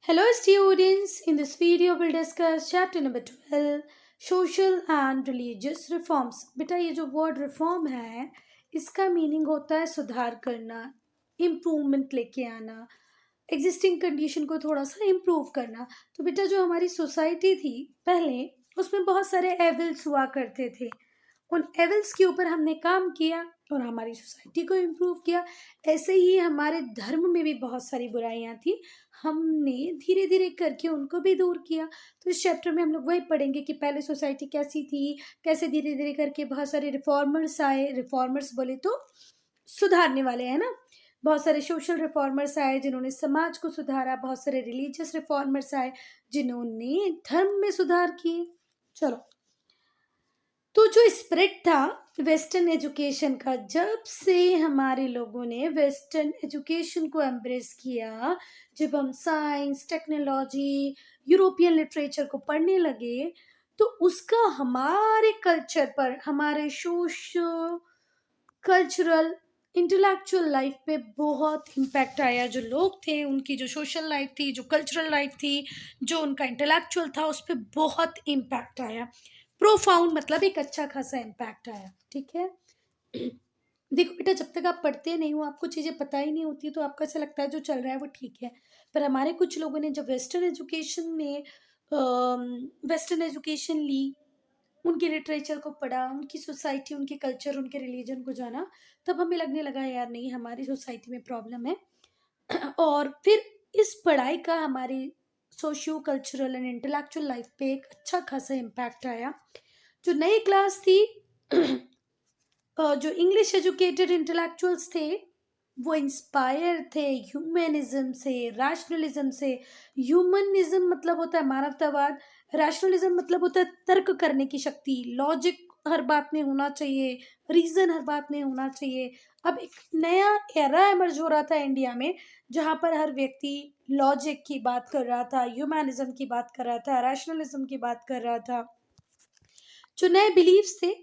Hello students, in this video we'll discuss chapter number 12 social and religious reforms. बेटा ये जो word reform है इसका मीनिंग होता है सुधार करना, इम्प्रूवमेंट लेके आना, एग्जिस्टिंग कंडीशन को थोड़ा सा इम्प्रूव करना। तो बेटा जो हमारी सोसाइटी थी पहले उसमें बहुत सारे एविल्स हुआ करते थे। उन एविल्स के ऊपर हमने काम किया और हमारी सोसाइटी को इम्प्रूव किया। ऐसे ही हमारे धर्म में भी बहुत सारी बुराइयां थी, हमने धीरे धीरे करके उनको भी दूर किया। तो इस चैप्टर में हम लोग वही पढ़ेंगे कि पहले सोसाइटी कैसी थी, कैसे धीरे धीरे करके बहुत सारे रिफॉर्मर्स आए। रिफॉर्मर्स बोले तो सुधारने वाले हैं ना। बहुत सारे सोशल रिफॉर्मर्स आए जिन्होंने समाज को सुधारा, बहुत सारे रिलीजियस रिफॉर्मर्स आए जिन्होंने धर्म में सुधार किए। चलो, तो जो स्प्रेड था वेस्टर्न एजुकेशन का, जब से हमारे लोगों ने वेस्टर्न एजुकेशन को एम्ब्रेस किया, जब हम साइंस, टेक्नोलॉजी, यूरोपियन लिटरेचर को पढ़ने लगे, तो उसका हमारे कल्चर पर, हमारे सोशल, कल्चरल, इंटेलेक्चुअल लाइफ पे बहुत इम्पैक्ट आया। जो लोग थे उनकी जो सोशल लाइफ थी, जो कल्चरल लाइफ थी, जो उनका इंटेलेक्चुअल था, उस पर बहुत इम्पैक्ट आया। प्रोफाउंड मतलब एक अच्छा खासा इम्पैक्ट आया। ठीक है। देखो बेटा, जब तक आप पढ़ते नहीं हो, आपको चीज़ें पता ही नहीं होती, तो आपको ऐसा लगता है जो चल रहा है वो ठीक है। पर हमारे कुछ लोगों ने जब वेस्टर्न एजुकेशन में वेस्टर्न एजुकेशन ली, उनके लिटरेचर को पढ़ा, उनकी सोसाइटी, उनके कल्चर, उनके रिलीजन को जाना, तब हमें लगने लगा यार नहीं, हमारी सोसाइटी में प्रॉब्लम है। और फिर इस पढ़ाई का हमारी socio cultural and intellectual life पे एक अच्छा खासा इम्पैक्ट आया। जो नई क्लास थी जो इंग्लिश एजुकेटेड इंटेलेक्चुअल्स थे, वो इंस्पायर थे ह्यूमनिज्म से, रैशनलिज्म से। ह्यूमनिज्म मतलब होता है मानवतावाद, रैशनलिज्म मतलब होता है तर्क करने की शक्ति, लॉजिक हर बात में होना चाहिए, रीजन हर बात में होना चाहिए। अब एक नया एरा इमर्ज हो रहा था इंडिया में, जहाँ पर हर व्यक्ति लॉजिक की बात कर रहा था, ह्यूमनिज्म की बात कर रहा था, रैशनलिज्म की बात कर रहा था। जो नए बिलीव्स थे,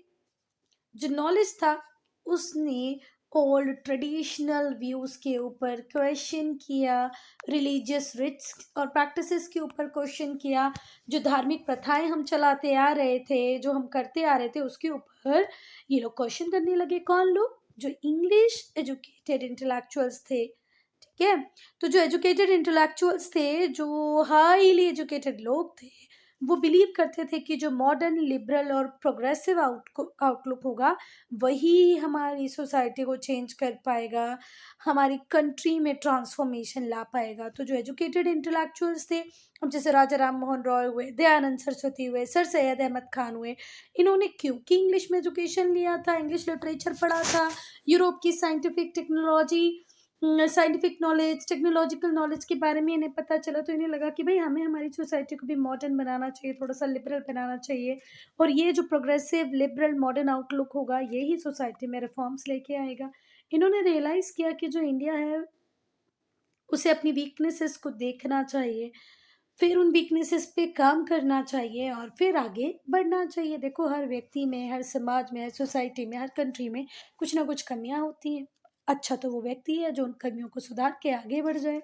जो नॉलेज था, उसने ओल्ड ट्रेडिशनल व्यूज के ऊपर क्वेश्चन किया, रिलीजियस रिट्स और प्रैक्टिसेस के ऊपर क्वेश्चन किया। जो धार्मिक प्रथाएं हम चलाते आ रहे थे, जो हम करते आ रहे थे, उसके ऊपर ये लोग क्वेश्चन करने लगे। कौन लोग? जो इंग्लिश एजुकेटेड इंटेलेक्चुअल्स थे। ठीक है। तो जो एजुकेटेड इंटेलेक्चुअल्स थे, जो हाईली एजुकेटेड लोग थे, वो बिलीव करते थे कि जो मॉडर्न, लिबरल और प्रोग्रेसिव आउटलुक होगा, वही हमारी सोसाइटी को चेंज कर पाएगा, हमारी कंट्री में ट्रांसफॉर्मेशन ला पाएगा। तो जो एजुकेटेड इंटेलेक्चुअल्स थे, अब जैसे राजा राम मोहन रॉय हुए, दयानंद सरस्वती हुए, सर सैयद अहमद खान हुए, इन्होंने क्योंकि इंग्लिश में एजुकेशन लिया था, इंग्लिश लिटरेचर पढ़ा था, यूरोप की scientific technology, scientific knowledge, technological knowledge के बारे में इन्हें पता चला, तो इन्हें लगा कि भाई हमें हमारी सोसाइटी को भी मॉडर्न बनाना चाहिए, थोड़ा सा लिबरल बनाना चाहिए। और ये जो प्रोग्रेसिव, लिबरल, मॉडर्न आउटलुक होगा, यही सोसाइटी में रिफॉर्म्स लेके आएगा। इन्होंने रियलाइज किया कि जो इंडिया है, उसे अपनी वीकनेसेस को देखना चाहिए, फिर उन वीकनेसेस पे काम करना चाहिए और फिर आगे बढ़ना चाहिए। देखो, हर व्यक्ति में, हर समाज में, हर सोसाइटी में, हर कंट्री में कुछ ना कुछ कमियां होती हैं। अच्छा तो वो व्यक्ति है जो उन कमियों को सुधार के आगे बढ़ जाए।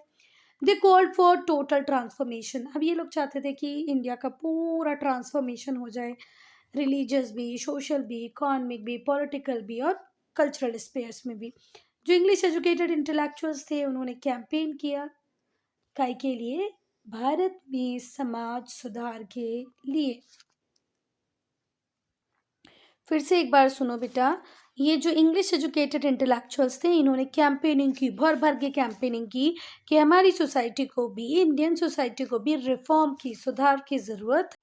They called for total transformation. अब ये लोग चाहते थे कि इंडिया का पूरा ट्रांसफॉर्मेशन हो जाए, रिलीजियस भी, सोशल भी, इकोनॉमिक भी, पॉलिटिकल भी और कल्चरल स्पेयर्स में भी। जो इंग्लिश एजुकेटेड इंटेलेक्चुअल्स थे, उन्होंने कैंपेन किया, काय के लिए? भारत में समाज सुधार के लिए। फिर से एक बार सुनो बेटा, ये जो इंग्लिश एजुकेटेड इंटेलेक्चुअल्स थे, इन्होंने कैंपेनिंग की, भर भर के कैंपेनिंग की कि हमारी सोसाइटी को भी, इंडियन सोसाइटी को भी रिफॉर्म की, सुधार की जरूरत।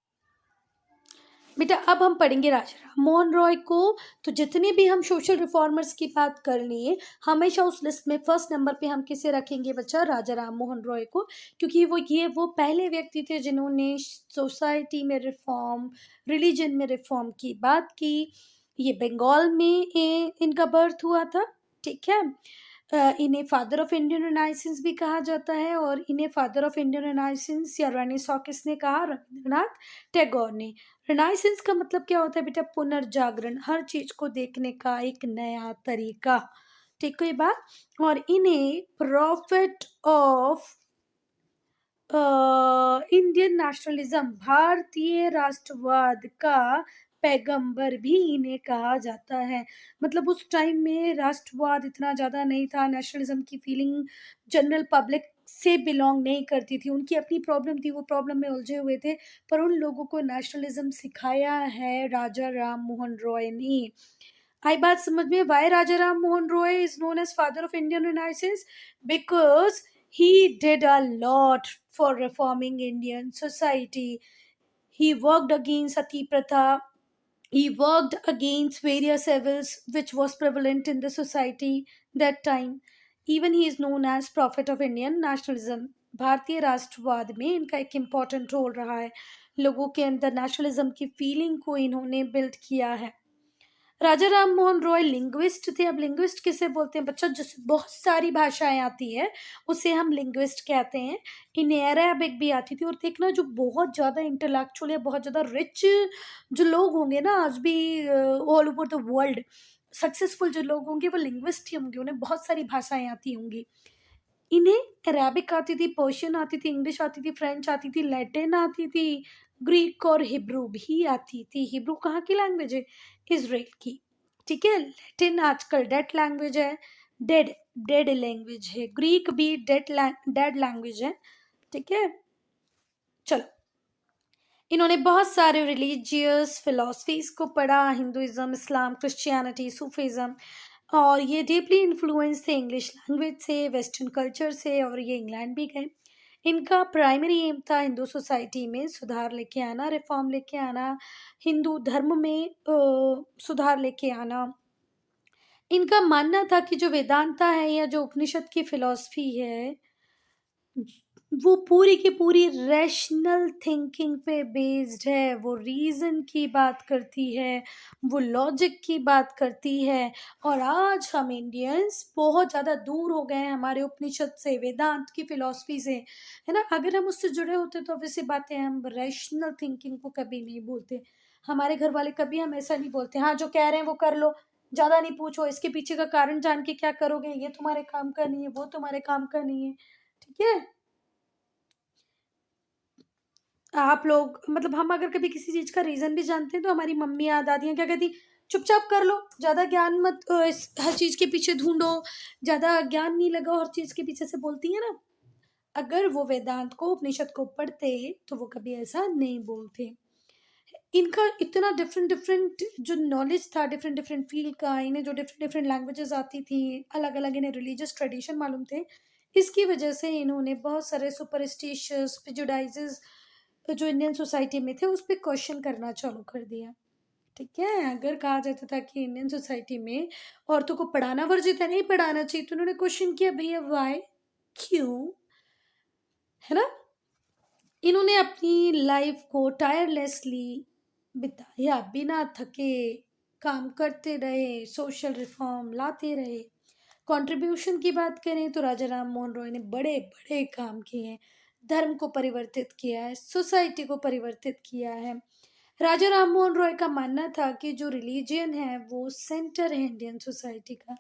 बेटा अब हम पढ़ेंगे राजा राम मोहन रॉय को। तो जितने भी हम सोशल रिफॉर्मर्स की बात कर लिए, हमेशा उस लिस्ट में फर्स्ट नंबर पे हम किसे रखेंगे बच्चा? राजा राम मोहन रॉय को। क्योंकि वो पहले व्यक्ति थे जिन्होंने सोसाइटी में रिफॉर्म, रिलीजन में रिफॉर्म की बात की। ये बंगाल में इनका बर्थ हुआ था। ठीक है। इन्हें फादर ऑफ इंडियन रिनाइसेंस भी कहा जाता है, और इन्हें फादर ऑफ इंडियन रिनाइसेंस या रेनेसां किसने कहा? रविंद्रनाथ टैगोर ने। रिनाइसेंस का मतलब क्या होता है बेटा? पुनर्जागरण, हर चीज को देखने का एक नया तरीका। ठीक है बात। और इन्हें प्रॉफिट ऑफ इंडियन नेशनलिज्म, भारतीय राष्ट्रवाद का पैगंबर भी इन्हें कहा जाता है। मतलब उस टाइम में राष्ट्रवाद इतना ज़्यादा नहीं था, नेशनलिज्म की फीलिंग जनरल पब्लिक से बिलोंग नहीं करती थी, उनकी अपनी प्रॉब्लम थी, वो प्रॉब्लम में उलझे हुए थे, पर उन लोगों को नेशनलिज्म सिखाया है राजा राम मोहन रॉय ने। आई बात समझ में? Why Raja Ram Mohan Roy is known as father of Indian renaissance? Because he did a lot for reforming Indian society. He worked against sati pratha. He worked against various evils which was prevalent in the society that time. Even he is known as prophet of Indian nationalism. भारतीय राष्ट्रवाद में इनका एक important role रहा है, लोगों के अंदर नेशनलिज्म की फीलिंग को इन्होंने बिल्ड किया है। राजा राम मोहन रॉय लिंग्विस्ट थे। अब लिंग्विस्ट किसे बोलते हैं बच्चों? जिससे बहुत सारी भाषाएं आती है उसे हम लिंग्विस्ट कहते हैं। इन्हें अरेबिक भी आती थी। और देखना, जो बहुत ज़्यादा इंटेलेक्चुअल या बहुत ज़्यादा रिच जो लोग होंगे ना आज भी all over the world, successful जो लोग होंगे वो लिंग्विस्ट ही होंगे, उन्हें बहुत सारी भाषाएं आती होंगी। इन्हें अरेबिक आती थी, पर्शियन आती थी, इंग्लिश आती थी, फ्रेंच आती थी, लैटिन आती थी, ग्रीक और हिब्रू भी आती थी। हिब्रू कहाँ की लैंग्वेज है? इजराइल की। ठीक है। लैटिन आजकल डेड लैंग्वेज है, डेड डेड लैंग्वेज है। ग्रीक भी डेड लैंग्वेज है। ठीक है। चलो, इन्होंने बहुत सारे रिलीजियस फिलोसफीज को पढ़ा, हिंदुइज्म, इस्लाम, क्रिश्चियनिटी, सूफिज्म, और ये डीपली इन्फ्लुएंस थे इंग्लिश लैंग्वेज से, वेस्टर्न कल्चर से, और ये इंग्लैंड भी गए। इनका प्राइमरी एम था हिंदू सोसाइटी में सुधार लेके आना, रिफॉर्म लेके आना, हिंदू धर्म में सुधार लेके आना। इनका मानना था कि जो वेदांता है या जो उपनिषद की फिलॉसफी है वो पूरी की पूरी रैशनल थिंकिंग पे बेस्ड है, वो रीजन की बात करती है, वो लॉजिक की बात करती है। और आज हम इंडियंस बहुत ज़्यादा दूर हो गए हैं हमारे उपनिषद से, वेदांत की फिलॉसफी से, है ना। अगर हम उससे जुड़े होते तो वैसे बातें, हम रैशनल थिंकिंग को कभी नहीं बोलते। हमारे घर वाले कभी हम ऐसा नहीं बोलते, हाँ जो कह रहे हैं वो कर लो, ज़्यादा नहीं पूछो, इसके पीछे का कारण जान के क्या करोगे, ये तुम्हारे काम का नहीं है, वो तुम्हारे काम का नहीं है। ठीक है। आप लोग, मतलब हम अगर कभी किसी चीज का रीजन भी जानते हैं तो हमारी मम्मियाँ दादियाँ क्या कहती, चुपचाप कर लो, ज्यादा ज्ञान मत हर चीज के पीछे ढूंढो, ज्यादा ज्ञान नहीं लगाओ हर चीज के पीछे से बोलती है ना। अगर वो वेदांत को, उपनिषद को पढ़ते तो वो कभी ऐसा नहीं बोलते। इनका इतना डिफरेंट डिफरेंट जो नॉलेज था, डिफरेंट डिफरेंट फील्ड का, इन्हें जो डिफरेंट डिफरेंट लैंग्वेजेस आती थी, अलग अलग इन्हें रिलीजियस ट्रेडिशन मालूम थे, इसकी वजह से इन्होंने बहुत सारे सुपरस्टिशियस प्रेजुडाइजेस जो इंडियन सोसाइटी में थे उस पर क्वेश्चन करना चालू कर दिया। ठीक है। अगर कहा जाता था कि इंडियन सोसाइटी में औरतों को पढ़ाना वर्जित है, नहीं पढ़ाना चाहिए, तो उन्होंने क्वेश्चन किया, भैया वाई, क्यों, है ना। इन्होंने अपनी लाइफ को टायरलेसली बिताया, बिना थके काम करते रहे, सोशल रिफॉर्म लाते रहे। कंट्रीब्यूशन की बात करें तो राजा राम मोहन रॉय ने बड़े बड़े काम किए हैं, धर्म को परिवर्तित किया है, सोसाइटी को परिवर्तित किया है। राजा राम मोहन रॉय का मानना था कि जो रिलीजियन है वो सेंटर है इंडियन सोसाइटी का,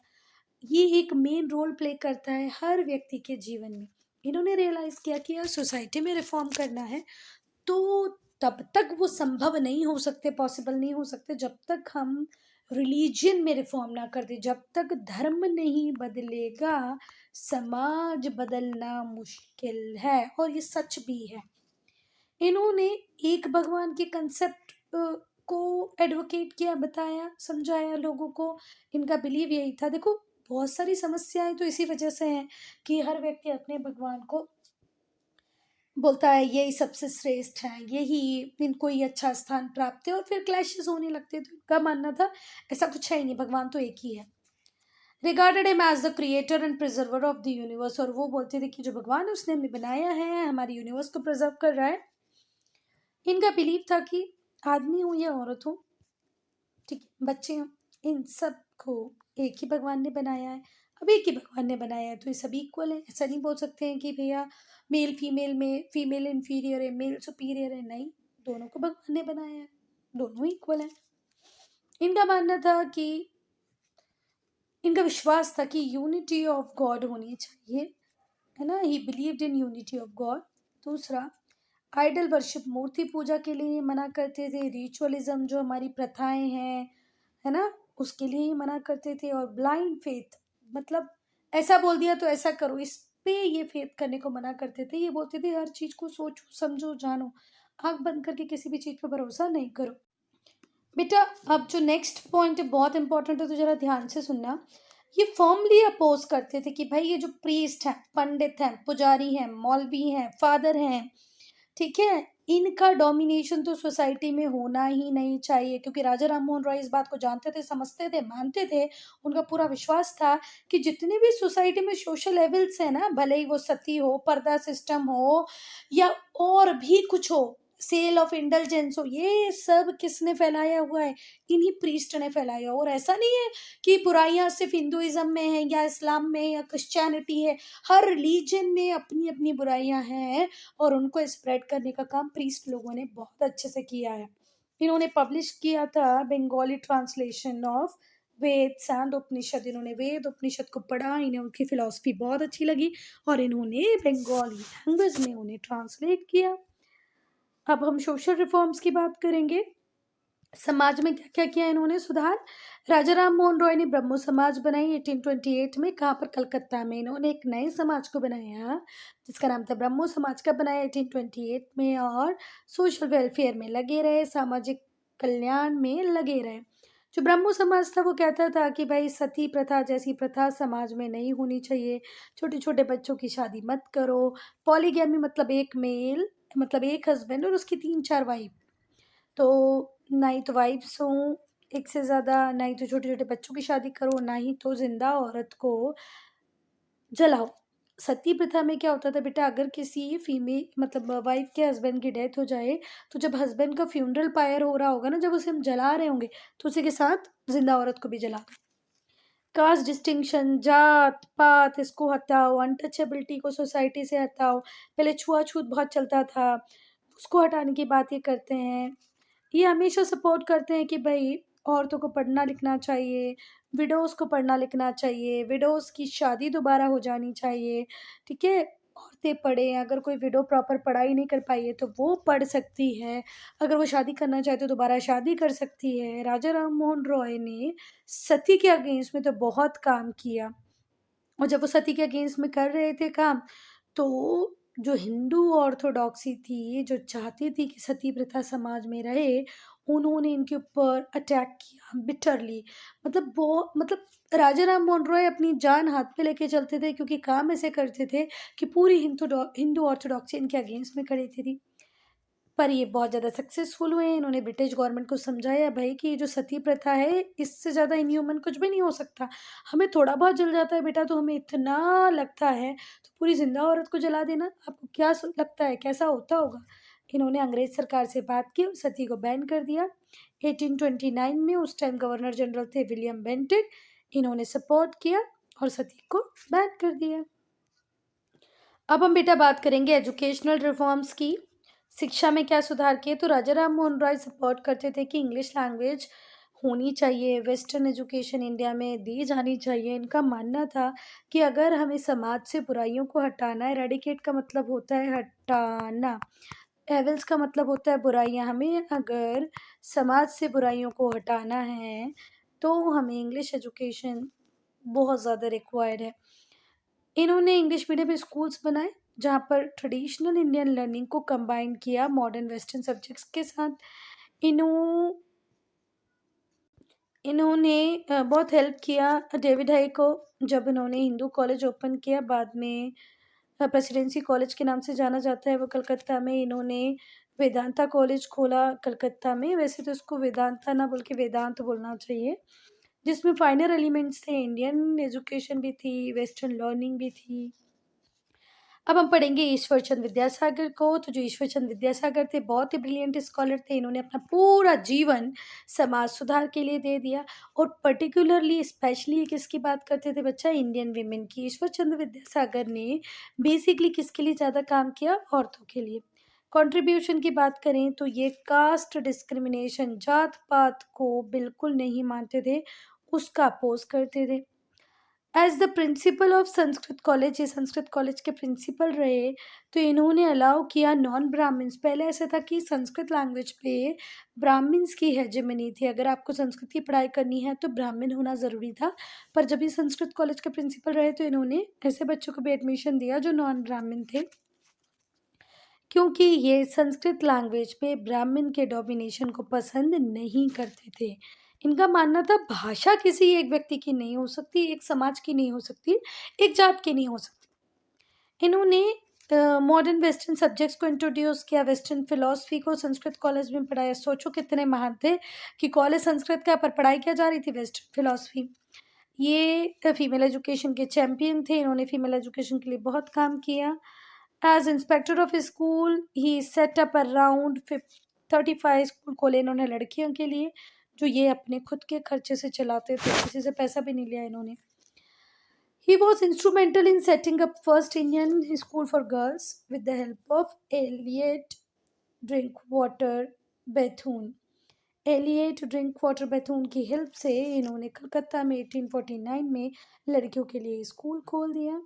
ये एक मेन रोल प्ले करता है हर व्यक्ति के जीवन में। इन्होंने रियलाइज किया कि यार सोसाइटी में रिफॉर्म करना है तो तब तक वो संभव नहीं हो सकते, पॉसिबल नहीं हो सकते जब तक हम रिलीजन में रिफॉर्म ना कर दे। जब तक धर्म नहीं बदलेगा समाज बदलना मुश्किल है, और ये सच भी है। इन्होंने एक भगवान के कंसेप्ट को एडवोकेट किया, बताया, समझाया लोगों को। इनका बिलीव यही था। देखो, बहुत सारी समस्याएं तो इसी वजह से हैं कि हर व्यक्ति अपने भगवान को बोलता है यही सबसे श्रेष्ठ है, यही इनको ही अच्छा स्थान प्राप्त है, और फिर क्लैशेस होने लगते। तो इनका मानना था ऐसा कुछ है ही नहीं, भगवान तो एक ही है। Regarded him as the creator and preserver of the universe, और वो बोलते थे कि जो भगवान है उसने हमें बनाया है, हमारे यूनिवर्स को प्रिजर्व कर रहा है। इनका बिलीव था कि आदमी हो या औरत हो, ठीक है, बच्चे हो, इन सब को एक ही भगवान ने बनाया है। अब एक ही भगवान ने बनाया है तो ये सभी इक्वल है। ऐसा नहीं बोल सकते हैं कि भैया मेल फीमेल में फीमेल इन्फीरियर है, मेल सुपीरियर है, नहीं, दोनों को भगवान ने बनाया है, दोनों इक्वल है। इनका मानना था कि, इनका विश्वास था कि यूनिटी ऑफ गॉड होनी चाहिए, है ना। ही believed in unity of God. दूसरा, आइडल वर्शिप मूर्ति पूजा के लिए मना करते थे, रिचुअलिज्म जो हमारी प्रथाएं हैं, है ना, उसके लिए ही मना करते थे। और ब्लाइंड फेथ मतलब ऐसा बोल दिया तो ऐसा करो, इस पे ये फेथ करने को मना करते थे। ये बोलते थे हर चीज को सोचो समझो जानो, आंख बंद करके किसी भी चीज पे भरोसा नहीं करो। बेटा अब जो नेक्स्ट पॉइंट है बहुत इंपॉर्टेंट है, तो जरा ध्यान से सुनना। ये फॉर्मली अपोज करते थे कि भाई ये जो प्रीस्ट हैं, पंडित हैं, पुजारी हैं, मौलवी हैं, फादर हैं, ठीक है, इनका डोमिनेशन तो सोसाइटी में होना ही नहीं चाहिए। क्योंकि राजा राम मोहन रॉय इस बात को जानते थे, समझते थे, मानते थे। उनका पूरा विश्वास था कि जितने भी सोसाइटी में सोशल लेवल्स है ना, भले ही वो सती हो, पर्दा सिस्टम हो, या और भी कुछ हो, सेल ऑफ इंटेलिजेंस हो, ये सब किसने फैलाया हुआ है? इन्हीं प्रीस्ट ने फैलाया। और ऐसा नहीं है कि बुराइयां सिर्फ हिंदुइज्म में है या इस्लाम में या क्रिश्चियनिटी है, हर रिलीजन में अपनी अपनी बुराइयां हैं, और उनको स्प्रेड करने का काम प्रीस्ट लोगों ने बहुत अच्छे से किया है। इन्होंने पब्लिश किया था Bengali translation of Veda and Upanishad. इन्होंने वेद उपनिषद को पढ़ा, इन्हें उनकी फिलॉसफी बहुत अच्छी लगी, और इन्होंने बंगाली लैंग्वेज में उन्हें ट्रांसलेट किया। अब हम सोशल रिफॉर्म्स की बात करेंगे। समाज में क्या क्या किया इन्होंने सुधार। राजा राम मोहन रॉय ने ब्रह्मो समाज बनाई 1828 में। कहाँ पर? कलकत्ता में। इन्होंने एक नए समाज को बनाया जिसका नाम था ब्रह्मो समाज का, बनाया 1828 में, और सोशल वेलफेयर में लगे रहे, सामाजिक कल्याण में लगे रहे। जो ब्रह्मो समाज था वो कहता था कि भाई सती प्रथा जैसी प्रथा समाज में नहीं होनी चाहिए, छोटे छोटे बच्चों की शादी मत करो, पॉलीगैमी मतलब एक मेल मतलब एक हस्बैंड और उसकी 3-4 वाइफ, तो ना ही तो वाइफ्स हों एक से ज़्यादा, ना ही तो छोटे-छोटे बच्चों की शादी करो, ना ही तो ज़िंदा औरत को जलाओ। सती प्रथा में क्या होता था बेटा, अगर किसी फीमेल मतलब वाइफ के हस्बैंड की डेथ हो जाए, तो जब हस्बैंड का फ्यूनरल पायर हो रहा होगा ना, जब उसे हम जला रहे होंगे, तो उसी के साथ ज़िंदा औरत को भी जला दो। कास्ट डिस्टिंक्शन, जात पात, इसको हटाओ, अनटचेबिलिटी को सोसाइटी से हटाओ। पहले छुआछूत बहुत चलता था, उसको हटाने की बात ये करते हैं। ये हमेशा सपोर्ट करते हैं कि भाई औरतों को पढ़ना लिखना चाहिए, विडोज़ को पढ़ना लिखना चाहिए, विडोज़ की शादी दोबारा हो जानी चाहिए, ठीक है? औरतें पढ़ें, अगर कोई विडो प्रॉपर पढ़ाई नहीं कर पाई है तो वो पढ़ सकती है, अगर वो शादी करना चाहे तो दोबारा शादी कर सकती है। राजा राम मोहन रॉय ने सती के अगेंस्ट में तो बहुत काम किया, और जब वो सती के अगेंस्ट में कर रहे थे काम, तो जो हिंदू ऑर्थोडॉक्सी थी, जो चाहती थी कि सती प्रथा समाज में रहे, उन्होंने इनके ऊपर अटैक किया बिटरली। मतलब वो मतलब राजा राम मोहन रॉय अपनी जान हाथ पे लेके चलते थे, क्योंकि काम ऐसे करते थे कि पूरी हिंदू ऑर्थोडॉक्सी इनके अगेंस्ट में खड़ी थी। पर ये बहुत ज़्यादा सक्सेसफुल हुए। इन्होंने ब्रिटिश गवर्नमेंट को समझाया भाई कि ये जो सती प्रथा है, इससे ज़्यादा इनह्यूमन कुछ भी नहीं हो सकता। हमें थोड़ा बहुत जल जाता है बेटा तो हमें इतना लगता है, तो पूरी ज़िंदा औरत को जला देना आपको क्या लगता है कैसा होता होगा? इन्होंने अंग्रेज सरकार से बात की और सती को बैन कर दिया 1829 में। उस टाइम गवर्नर जनरल थे विलियम बेंटिक, इन्होंने सपोर्ट किया और सती को बैन कर दिया। अब हम बेटा बात करेंगे एजुकेशनल रिफॉर्म्स की। शिक्षा में क्या सुधार किए, तो राजा राम मोहन रॉय सपोर्ट करते थे कि इंग्लिश लैंग्वेज होनी चाहिए, वेस्टर्न एजुकेशन इंडिया में दी जानी चाहिए। इनका मानना था कि अगर हमें समाज से बुराइयों को हटाना है, रेडिकेट का मतलब होता है हटाना, एविल्स का मतलब होता है बुराइयां, हमें अगर समाज से बुराइयों को हटाना है तो हमें इंग्लिश एजुकेशन बहुत ज़्यादा रिक्वायर्ड है। इन्होंने इंग्लिश मीडियम स्कूल्स बनाए जहाँ पर ट्रेडिशनल इंडियन लर्निंग को कंबाइन किया मॉडर्न वेस्टर्न सब्जेक्ट्स के साथ। इन्हों इन्होंने बहुत हेल्प किया डेविड हाई को, जब इन्होंने हिंदू कॉलेज ओपन किया, बाद में प्रेसिडेंसी कॉलेज के नाम से जाना जाता है वो कलकत्ता में। इन्होंने वेदांता कॉलेज खोला कलकत्ता में, वैसे तो इसको वेदांता ना बोल के वेदांत बोलना चाहिए, जिसमें फाइनल एलिमेंट्स थे, इंडियन एजुकेशन भी थी, वेस्टर्न लर्निंग भी थी। अब हम पढ़ेंगे ईश्वर चंद्र विद्यासागर को। तो जो ईश्वर चंद्र विद्यासागर थे बहुत ही ब्रिलियंट स्कॉलर थे। इन्होंने अपना पूरा जीवन समाज सुधार के लिए दे दिया, और पर्टिकुलरली स्पेशली किसकी बात करते थे बच्चा, इंडियन वीमेन की। ईश्वर चंद्र विद्यासागर ने बेसिकली किसके लिए ज़्यादा काम किया, औरतों के लिए। कंट्रीब्यूशन की बात करें तो ये कास्ट डिस्क्रिमिनेशन, जात पात को बिल्कुल नहीं मानते थे, उसका अपोज करते थे। As the principal of Sanskrit college, ये संस्कृत कॉलेज के प्रिंसिपल रहे, तो इन्होंने अलाउ किया नॉन ब्राह्मण्स। पहले ऐसा था कि संस्कृत लैंग्वेज पे ब्राह्मण्स की हेजेमनी थी, अगर आपको संस्कृत की पढ़ाई करनी है तो ब्राह्मण होना ज़रूरी था। पर जब ये संस्कृत कॉलेज के प्रिंसिपल रहे तो इन्होंने ऐसे बच्चों को भी एडमिशन दिया जो नॉन ब्राह्मण थे, क्योंकि ये संस्कृत लैंग्वेज पे ब्राह्मण के डोमिनेशन को पसंद नहीं करते थे। इनका मानना था भाषा किसी एक व्यक्ति की नहीं हो सकती, एक समाज की नहीं हो सकती, एक जात की नहीं हो सकती। इन्होंने मॉडर्न वेस्टर्न सब्जेक्ट्स को इंट्रोड्यूस किया, वेस्टर्न फिलॉसफी को संस्कृत कॉलेज में पढ़ाया। सोचो कितने महान थे कि कॉलेज संस्कृत का पर पढ़ाई क्या जा रही थी, वेस्टर्न फिलॉसफी। ये फीमेल एजुकेशन के चैंपियन थे, इन्होंने फीमेल एजुकेशन के लिए बहुत काम किया। As inspector of school he set up around 35 school खोले इन्होंने लड़कियों के लिए, जो ये अपने खुद के खर्चे से चलाते थे, किसी से पैसा भी नहीं लिया इन्होंने। He was instrumental in setting up first Indian school for girls with the help of Eliot Drinkwater Bethune। Eliot Drinkwater Bethune की हेल्प से इन्होंने कलकत्ता में 1849 में लड़कियों के लिए स्कूल खोल दिया।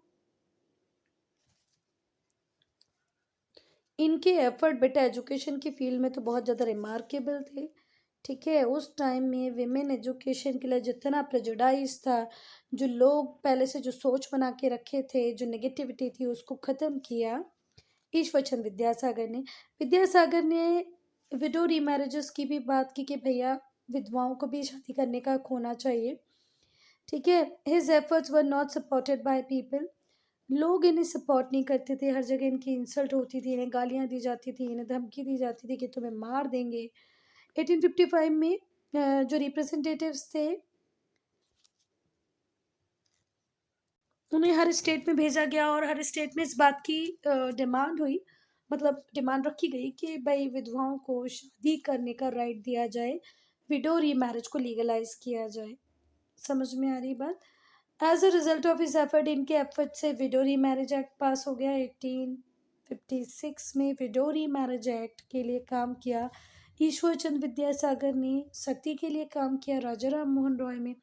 इनके एफर्ट बेटा एजुकेशन की फील्ड में तो बहुत ज़्यादा रिमार्केबल थे। ठीक है, उस टाइम में विमेन एजुकेशन के लिए जितना प्रेजुडाइज था, जो लोग पहले से जो सोच बना के रखे थे, जो नेगेटिविटी थी, उसको ख़त्म किया ईश्वरचंद विद्यासागर ने विडो रीमैरिजेस की भी बात की कि भैया विधवाओं को भी शादी करने का हक होना चाहिए। ठीक है, his efforts were not supported by people. लोग इन्हें सपोर्ट नहीं करते थे, हर जगह इनकी इंसल्ट होती थी, इन्हें गालियां दी जाती थी, इन्हें धमकी दी जाती थी कि तुम्हें मार देंगे। 1855 में जो रिप्रेजेंटेटिव्स थे उन्हें हर स्टेट में भेजा गया और हर स्टेट में इस बात की डिमांड हुई, मतलब डिमांड रखी गई कि भाई विधवाओं को शादी करने का राइट दिया जाए, विडो रीमैरिज को लीगलाइज किया जाए। समझ में आ रही बात? एज अ रिजल्ट ऑफ इस एफर्ट, इनके एफर्ट से विडो रीमैरिज एक्ट पास हो गया। 1856 में विडो रीमैरिज एक्ट के लिए काम किया ईश्वर चंद विद्यासागर ने। सती के लिए काम किया राजा राम मोहन रॉय में।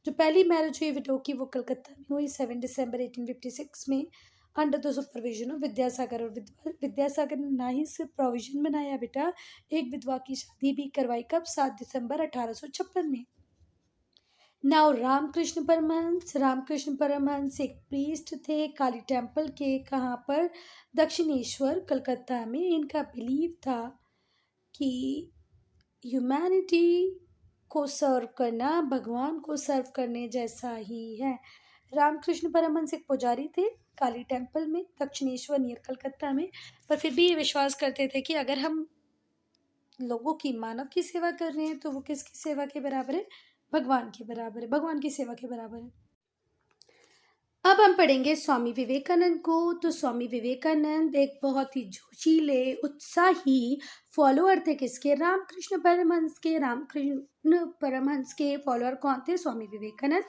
जो पहली मैरिज हुई विडो की वो कलकत्ता में हुई 7 दिसंबर 1856 में, under the supervision of Vidyasagar. और विद्यासागर ने ना ही सिर्फ प्रोविजन बनाया बेटा, एक विधवा की शादी भी करवाई। कब? 7 दिसंबर 1856 में। नाउ रामकृष्ण परमहंस एक प्रीस्ट थे काली टेम्पल के। कहाँ पर? दक्षिणेश्वर, कलकत्ता में। इनका बिलीव था कि ह्यूमैनिटी को सर्व करना भगवान को सर्व करने जैसा ही है। रामकृष्ण परमहंस एक पुजारी थे काली टेम्पल में, दक्षिणेश्वर नियर कलकत्ता में। पर फिर भी ये विश्वास करते थे कि अगर हम लोगों की, मानव की सेवा कर रहे हैं तो वो किसकी सेवा के बराबर है? भगवान के बराबर है, भगवान की सेवा के बराबर है। अब हम पढ़ेंगे स्वामी विवेकानंद को। तो स्वामी विवेकानंद एक बहुत ही जोशीले, उत्साही फॉलोअर थे किसके? रामकृष्ण परमहंस के। रामकृष्ण परमहंस के फॉलोअर कौन थे? स्वामी विवेकानंद।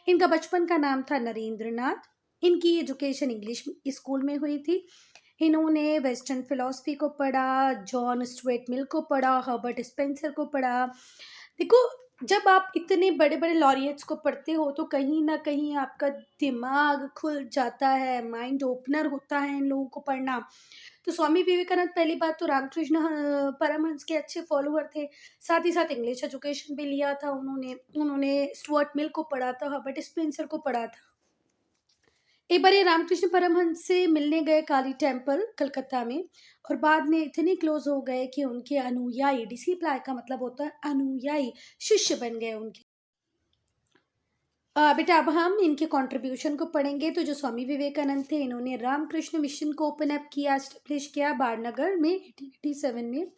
इनका बचपन का नाम था नरेंद्र नाथ। इनकी एजुकेशन इंग्लिश स्कूल में हुई थी। इन्होंने वेस्टर्न फिलॉसफी को पढ़ा, जॉन स्टुअर्ट मिल को पढ़ा, हर्बर्ट स्पेंसर को पढ़ा। देखो, जब आप इतने बड़े बड़े लॉरियट्स को पढ़ते हो तो कहीं ना कहीं आपका दिमाग खुल जाता है, माइंड ओपनर होता है इन लोगों को पढ़ना। तो स्वामी विवेकानंद पहली बात तो रामकृष्ण परमहंस के अच्छे फॉलोअर थे, साथ ही साथ इंग्लिश एजुकेशन भी लिया था उन्होंने। उन्होंने स्टुअर्ट मिल को पढ़ा था, हर्बर्ट स्पेंसर को पढ़ा था। एक बार ये रामकृष्ण परमहंस से मिलने गए काली टेम्पल कलकत्ता में, और बाद में इतने क्लोज हो गए कि उनके अनुयायी, डिसिप्लाई का मतलब होता है अनुयायी, शिष्य बन गए उनके। बेटा अब हम इनके कंट्रीब्यूशन को पढ़ेंगे। तो जो स्वामी विवेकानंद थे, इन्होंने रामकृष्ण मिशन को ओपन अप किया, स्टेब्लिश किया बाड़नगर में 1887 में।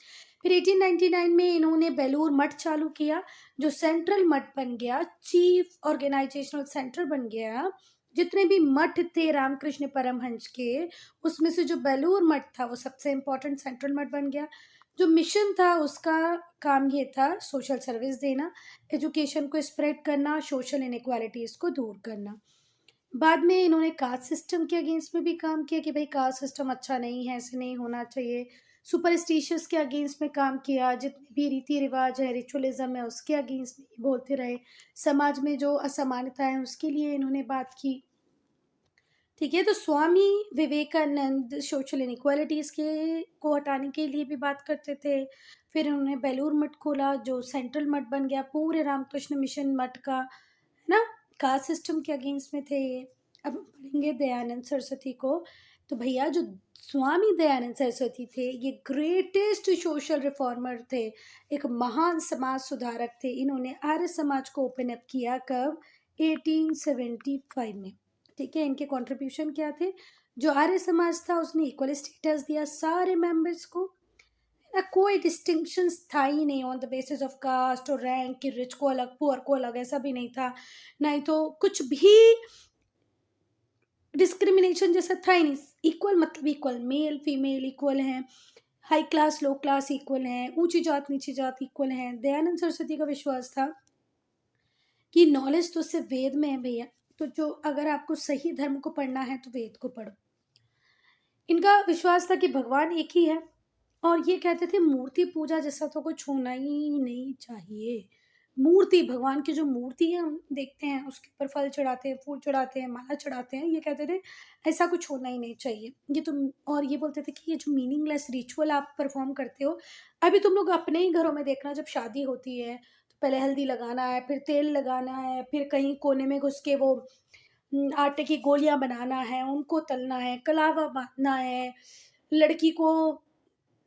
फिर 1899 में इन्होंने बेलूर मठ चालू किया, जो सेंट्रल मठ बन गया, चीफ ऑर्गेनाइजेशनल सेंटर बन गया। जितने भी मठ थे रामकृष्ण परमहंस के, उसमें से जो बेलूर मठ था वो सबसे इम्पोर्टेंट सेंट्रल मठ बन गया। जो मिशन था उसका काम ये था सोशल सर्विस देना, एजुकेशन को स्प्रेड करना, सोशल इनइक्वालिटीज़ को दूर करना। बाद में इन्होंने कास्ट सिस्टम के अगेंस्ट में भी काम किया कि भाई कास्ट सिस्टम अच्छा नहीं है, ऐसे नहीं होना चाहिए। सुपरस्टिशियस के अगेंस्ट में काम किया, जितने भी रीति रिवाज है, रिचुअलिज्म है, उसके अगेंस्ट में बोलते रहे। समाज में जो असमानता है उसके लिए इन्होंने बात की। ठीक है, तो स्वामी विवेकानंद सोशल इनइक्वालिटीज़ के को हटाने के लिए भी बात करते थे। फिर उन्होंने बेलूर मठ खोला जो सेंट्रल मठ बन गया पूरे रामकृष्ण मिशन मठ का, है ना। कास्ट सिस्टम के अगेंस्ट में थे ये। अब हम पढ़ेंगे दयानंद सरस्वती को। तो भैया जो स्वामी दयानंद सरस्वती थे ये ग्रेटेस्ट सोशल रिफॉर्मर थे, एक महान समाज सुधारक थे। इन्होंने आर्य समाज को ओपन अप किया कब? 1875 में। ठीक है, इनके कंट्रीब्यूशन क्या थे? जो आर्य समाज था उसने इक्वल स्टेटस दिया सारे मेंबर्स को, ना कोई डिस्टिंक्शंस था ही नहीं on the basis of caste और रैंक कि रिच को अलग पुअर को अलग, ऐसा भी नहीं था। नहीं तो कुछ भी डिस्क्रिमिनेशन जैसा था ही नहीं। इक्वल मतलब इक्वल, मेल फीमेल इक्वल हैं, हाई क्लास लो क्लास इक्वल हैं, ऊंची जात नीची जात इक्वल हैं। दयानंद सरस्वती का विश्वास था कि नॉलेज तो सिर्फ वेद में है भैया, तो जो अगर आपको सही धर्म को पढ़ना है तो वेद को पढ़ो। इनका विश्वास था कि भगवान एक ही है और ये कहते थे मूर्ति पूजा जैसा तो कुछ होना ही नहीं चाहिए। मूर्ति, भगवान की जो मूर्ति है हम देखते हैं उसके ऊपर फल चढ़ाते हैं, फूल चढ़ाते हैं, माला चढ़ाते हैं, ये कहते थे ऐसा कुछ होना ही नहीं चाहिए। ये तुम, और ये बोलते थे कि ये जो मीनिंगलेस रिचुअल आप परफॉर्म करते हो, अभी तुम लोग अपने ही घरों में देखना, जब शादी होती है तो पहले हल्दी लगाना है, फिर तेल लगाना है, फिर कहीं कोने में घुस के वो आटे की गोलियां बनाना है, उनको तलना है, कलावा बांधना है, लड़की को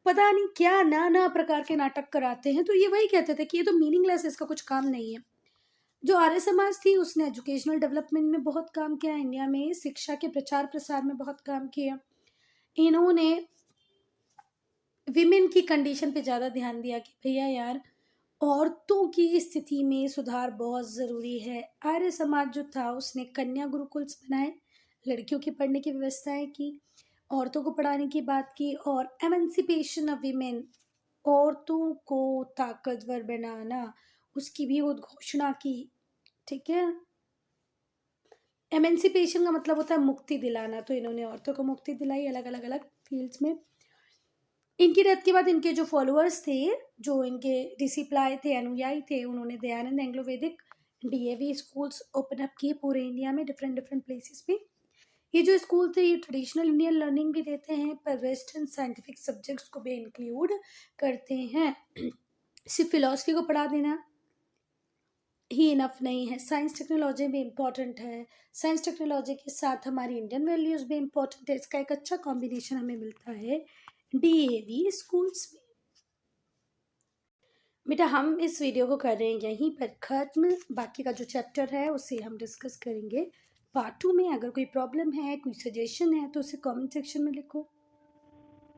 पता नहीं क्या नाना प्रकार के नाटक कराते हैं। तो ये वही कहते थे कि ये तो मीनिंगलेस है, इसका कुछ काम नहीं है। जो आर्य समाज थी उसने एजुकेशनल डेवलपमेंट में बहुत काम किया, इंडिया में शिक्षा के प्रचार प्रसार में बहुत काम किया। इन्होंने विमेन की कंडीशन पे ज़्यादा ध्यान दिया कि भैया यार औरतों की स्थिति में सुधार बहुत ज़रूरी है। आर्य समाज जो था उसने कन्या गुरुकुल्स बनाए, लड़कियों की पढ़ने की व्यवस्थाएं की, औरतों को पढ़ाने की बात की, और एमेंसिपेशन ऑफ वीमेन, औरतों को ताकतवर बनाना, उसकी भी उद्घोषणा की। ठीक है, एमेंसिपेशन का मतलब होता है मुक्ति दिलाना, तो इन्होंने औरतों को मुक्ति दिलाई अलग अलग अलग फील्ड्स में। इनकी डेथ के बाद इनके जो फॉलोअर्स थे, जो इनके डिसिप्लाई थे, अनुयायी थे, उन्होंने दयानंद एंग्लो वैदिक डीएवी स्कूल्स ओपन अप किए पूरे इंडिया में डिफरेंट डिफरेंट प्लेसेस पे। ये जो स्कूल थे ये ट्रेडिशनल इंडियन लर्निंग भी देते हैं पर वेस्टर्न साइंटिफिक सब्जेक्ट्स को भी इंक्लूड करते हैं। सिर्फ फिलॉसफी को पढ़ा देना ही इनफ नहीं है, साइंस टेक्नोलॉजी भी इम्पॉर्टेंट है। साइंस टेक्नोलॉजी के साथ हमारी इंडियन वैल्यूज़ भी इम्पॉर्टेंट है। इसका एक अच्छा कॉम्बिनेशन हमें मिलता है डीएवी स्कूल्स में। बेटा हम इस वीडियो को कर रहे हैं यहीं पर ख़त्म, बाकी का जो चैप्टर है उसे हम डिस्कस करेंगे पार्ट 2 में। अगर कोई प्रॉब्लम है, कोई सजेशन है तो उसे कमेंट सेक्शन में लिखो।